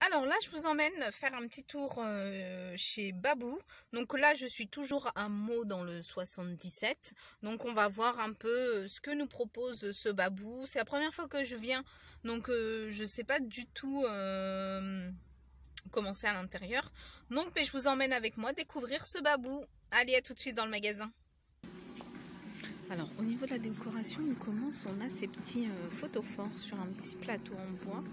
Alors là, je vous emmène faire un petit tour chez Babou. Donc là, je suis toujours à Meaux dans le 77. Donc on va voir un peu ce que nous propose ce Babou. C'est la première fois que je viens, donc je sais pas du tout comment c'est à l'intérieur. Donc je vous emmène avec moi découvrir ce Babou. Allez, à tout de suite dans le magasin. Alors au niveau de la décoration, on a ces petits photophores sur un petit plateau en bois.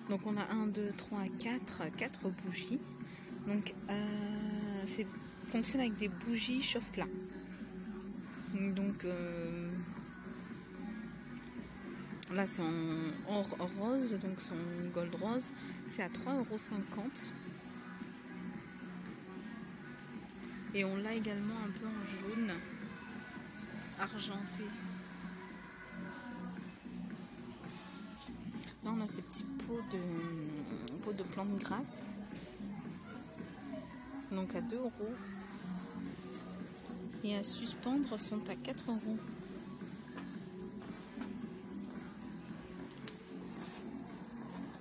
Donc on a 1, 2, 3, 4 bougies. Donc ça fonctionne avec des bougies chauffe-plat. Donc là c'est en rose, donc c'est en gold rose. C'est à 3,50 €. Et on l'a également un peu en jaune argenté. Là on a ces petits pots de plantes grasses. Donc à 2 €. Et à suspendre sont à 4 €.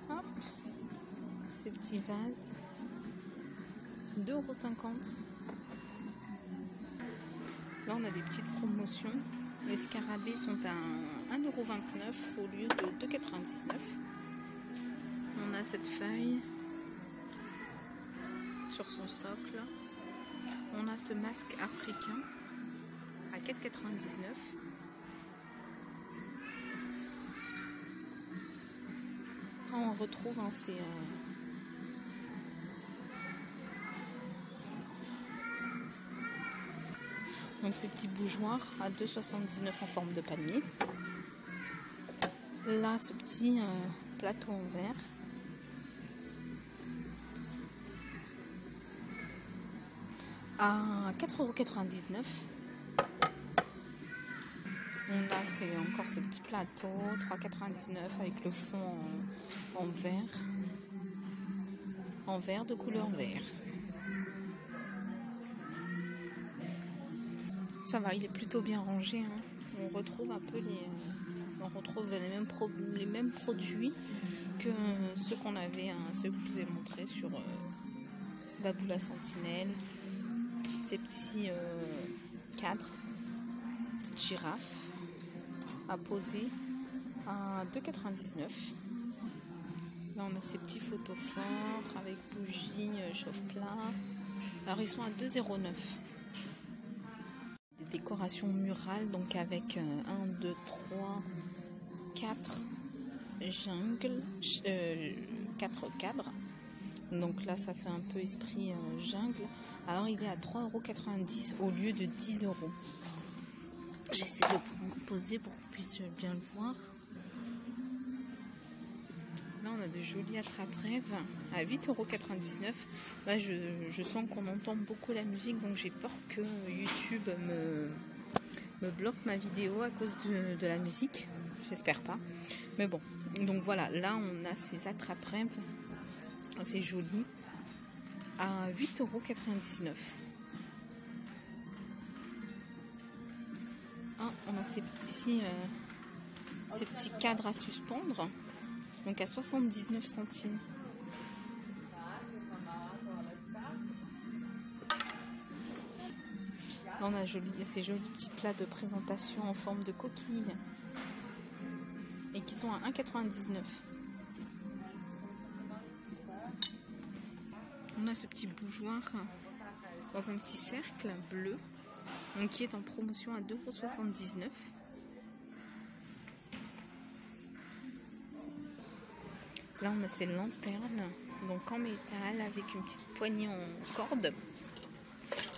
Hop, ces petits vases, 2,50 €. Là on a des petites promotions. Les scarabées sont à 1,29 € au lieu de 2,99 €. On a cette feuille sur son socle. On a ce masque africain à 4,99 €. On retrouve donc ces petits bougeoirs à 2,79 € en forme de palmier. Là, ce petit plateau en verre à 4,99 €. Là, c'est encore ce petit plateau, 3,99 € avec le fond en verre de couleur vert. Ça va, il est plutôt bien rangé. Hein. On retrouve un peu les mêmes produits que ceux qu'on avait, ceux que je vous ai montrés sur Babou la Sentinelle. Ces petits cadres, petites girafes à poser à 2,99 €. Là on a ces petits photophores avec bougies chauffe-plat. Alors ils sont à 2,09 €. Des décorations murales, donc avec 1, 2, 3, 4 jungles, 4 cadres. Donc là ça fait un peu esprit jungle. Alors il est à 3,90 € au lieu de 10 €. J'essaie de poser pour que vous puissiez bien le voir. Là on a de jolis attrape-rêves à 8,99 €. Là je sens qu'on entend beaucoup la musique, donc j'ai peur que YouTube me bloque ma vidéo à cause de la musique. J'espère pas. Mais bon, donc voilà, là on a ces attrape-rêves assez jolis à 8,99 €. On a ces petits cadres à suspendre, donc à 79 centimes. Là, on a ces jolis petits plats de présentation en forme de coquille et qui sont à 1,99 €. On a ce petit bougeoir dans un petit cercle bleu, donc qui est en promotion à 2,79 €. Là on a ces lanternes, donc en métal avec une petite poignée en corde.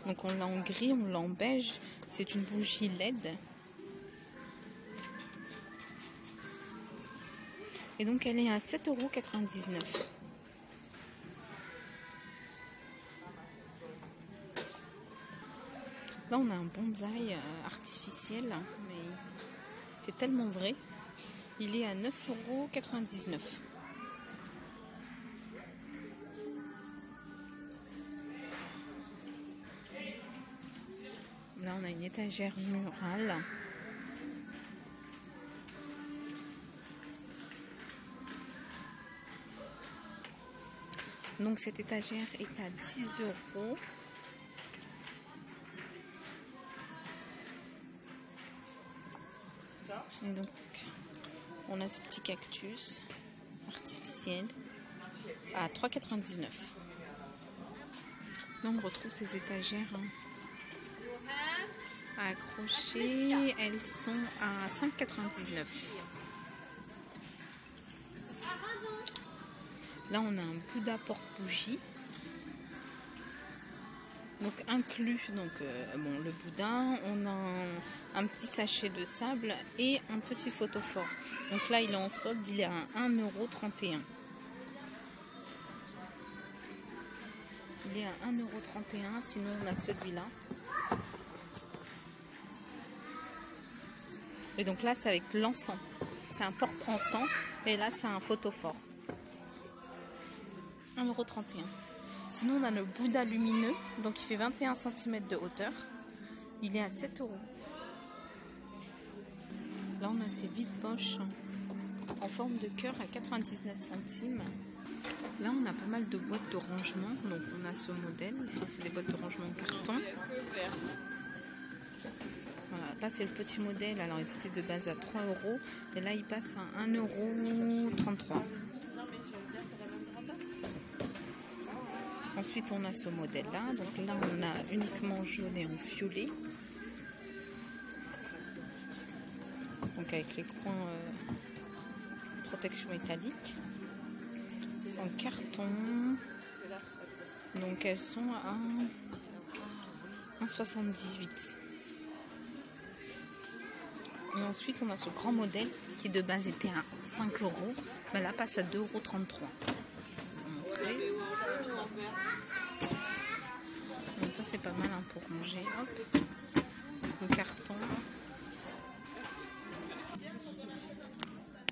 Donc on l'a en gris, on l'a en beige. C'est une bougie LED. Et donc elle est à 7,99 €. Là on a un bonsaï artificiel, mais c'est tellement vrai. Il est à 9,99 €. Là on a une étagère murale. Donc cette étagère est à 10 €. Et donc on a ce petit cactus artificiel à 3,99 €. Là on retrouve ces étagères à accrocher, elles sont à 5,99 €. Là on a un Bouddha porte-bougie. Donc inclus le Bouddha, on a un petit sachet de sable et un petit photophore. Donc là il est en solde, il est à 1,31 €. Il est à 1,31 €, sinon on a celui-là. Et donc là c'est avec l'encens. C'est un porte-encens et là c'est un photophore. 1,31 €. Sinon on a le Bouddha lumineux, donc il fait 21 cm de hauteur. Il est à 7 €. Là on a ces vides-poches en forme de cœur à 99 centimes. Là on a pas mal de boîtes de rangement, donc on a ce modèle, c'est des boîtes de rangement en carton. Voilà, là c'est le petit modèle, alors il était de base à 3 € et là il passe à 1,33 €. Ensuite on a ce modèle là, donc là on a uniquement jaune et en violet. Donc avec les coins protection métallique. C'est en carton. Donc elles sont à 1,78 €. Et ensuite on a ce grand modèle qui de base était à 5 €, mais là passe à 2,33 €. Donc ça c'est pas mal pour ranger. Hop, le carton.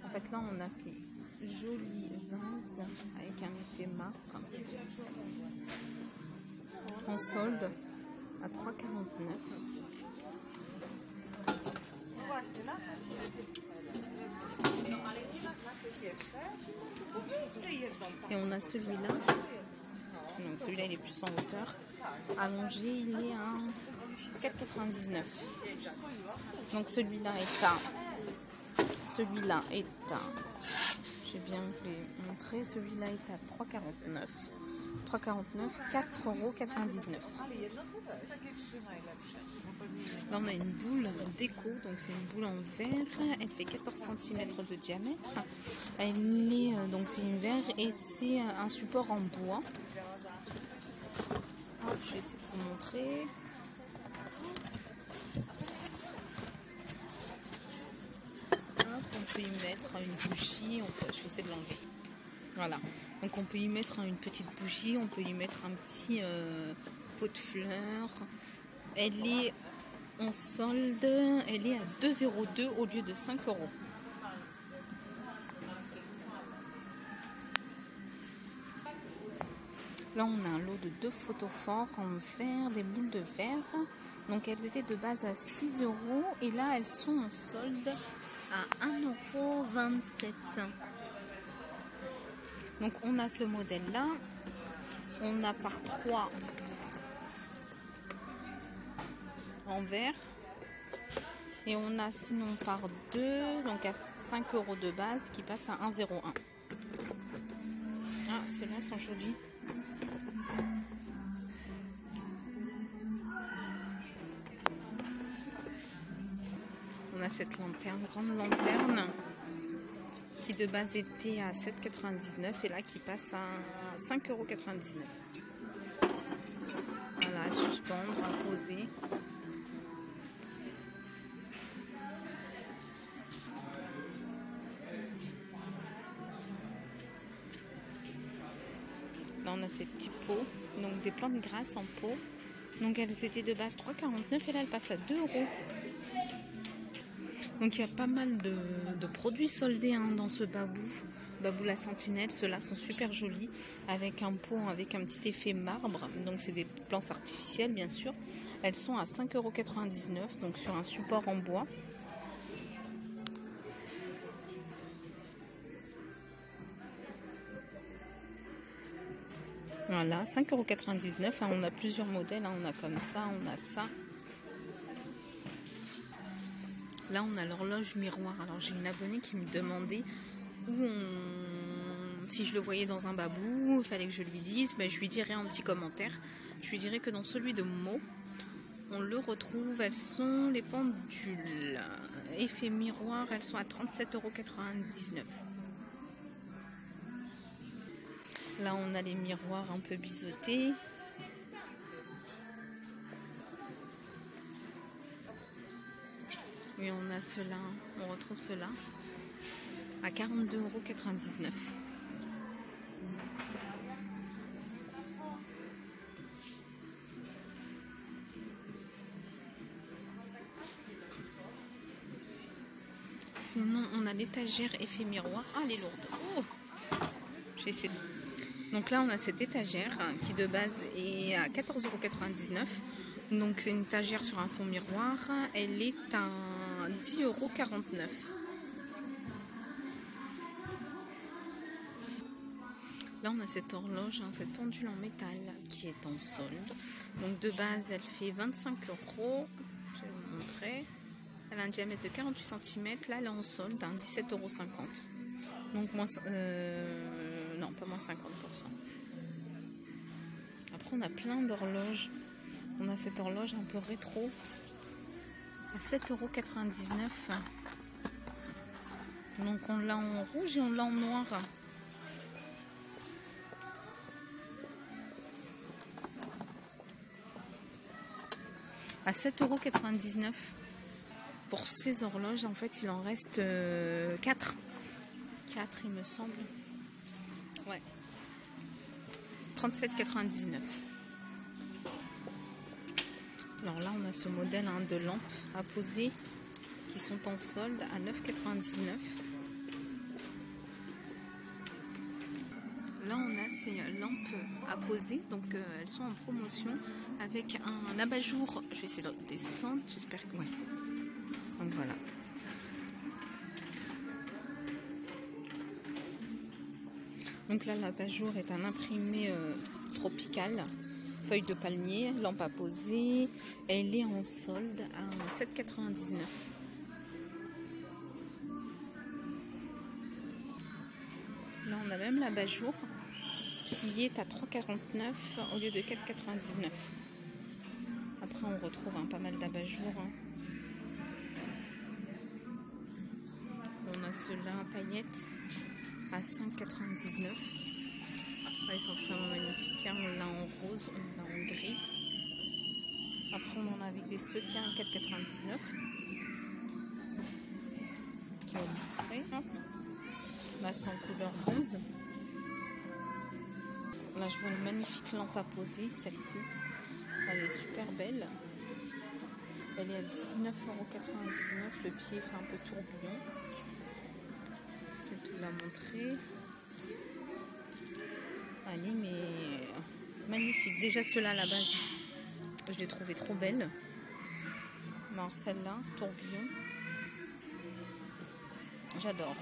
En fait là on a ces jolis vases avec un effet marque en solde à 3,49 €. Et on a celui-là. Donc celui-là il est plus en hauteur. Allongé, il est à 4,99 €. Donc celui-là est à, je vais bien vous les montrer, celui-là est à 3,49 €. 3,49 €, 4,99 €. Là on a une boule déco, donc c'est une boule en verre, elle fait 14 cm de diamètre. Elle est donc c'est une verre et c'est un support en bois. Hop, je vais essayer de vous montrer. Hop, on peut y mettre une bougie, je vais essayer de l'enlever. Voilà, donc on peut y mettre une petite bougie, on peut y mettre un petit pot de fleurs. Elle est en solde, elle est à 2,02 € au lieu de 5 €. Là on a un lot de 2 photophores en verre, des boules de verre. Donc elles étaient de base à 6 € et là elles sont en solde à 1,27 €. Donc on a ce modèle là, on a par 3 en verre et on a sinon par 2, donc à 5 € de base qui passe à 1,01 €. Ah, ceux-là sont jolis. On a cette lanterne, grande lanterne, qui de base était à 7,99 € et là qui passe à 5,99 €. Voilà, à suspendre, à poser. Là on a ces petits pots, donc des plantes grasses en pot. Donc elles étaient de base 3,49 € et là elles passent à 2 €. Donc il y a pas mal de produits soldés dans ce babou la sentinelle. Ceux-là sont super jolis avec un pot avec un petit effet marbre. Donc c'est des plantes artificielles bien sûr. Elles sont à 5,99 €, donc sur un support en bois. Voilà, 5,99 €. On a plusieurs modèles, hein. On a comme ça, on a ça. Là, on a l'horloge miroir. Alors, j'ai une abonnée qui me demandait si je le voyais dans un babou, il fallait que je lui dise. Ben, je lui dirai en petit commentaire. Je lui dirai que dans celui de Momo, on le retrouve. Elles sont les pendules. Effet miroir, elles sont à 37,99 €. Là, on a les miroirs un peu biseautés. Et on a ceux-là, on retrouve ceux-là à 42,99 €. Sinon, on a l'étagère effet miroir. Ah, elle est lourde. Oh, j'ai essayé de... Donc là, on a cette étagère qui de base est à 14,99 €. Donc c'est une étagère sur un fond miroir. Elle est à 10,49 €. Là, on a cette horloge, cette pendule en métal qui est en solde. Donc de base, elle fait 25 €. Je vais vous montrer. Elle a un diamètre de 48 cm. Là, elle est en solde à 17,50 €. Donc moins... non, pas moins 50%. Après, on a plein d'horloges. On a cette horloge un peu rétro à 7,99 €. Donc on l'a en rouge et on l'a en noir. À 7,99 € pour ces horloges. En fait, il en reste 4. 4, il me semble. Ouais. 37,99 €. Alors là, on a ce modèle de lampes à poser qui sont en solde à 9,99 €. Là, on a ces lampes à poser, donc elles sont en promotion avec un abat-jour. Je vais essayer de descendre, j'espère que ouais. Donc voilà. Donc là, l'abat-jour est un imprimé tropical, feuille de palmier, lampe à poser. Elle est en solde à 7,99 €. Là, on a même l'abat-jour qui est à 3,49 € au lieu de 4,99 €. Après, on retrouve pas mal d'abat-jour. On a ceux-là à paillettes à 5,99 €. Ils sont vraiment magnifiques. On l'a en rose, on l'a en gris. Après, on en a avec des sequins à 4,99 €. Là, c'est en couleur rose. Là, je vois une magnifique lampe à poser, celle-ci. Elle est super belle. Elle est à 19,99 €. Le pied fait un peu tourbillon. Je vais tout la montrer. Elle est mais magnifique. Déjà, ceux-là à la base, je l'ai trouvé trop belle. Alors celle-là, tourbillon. J'adore.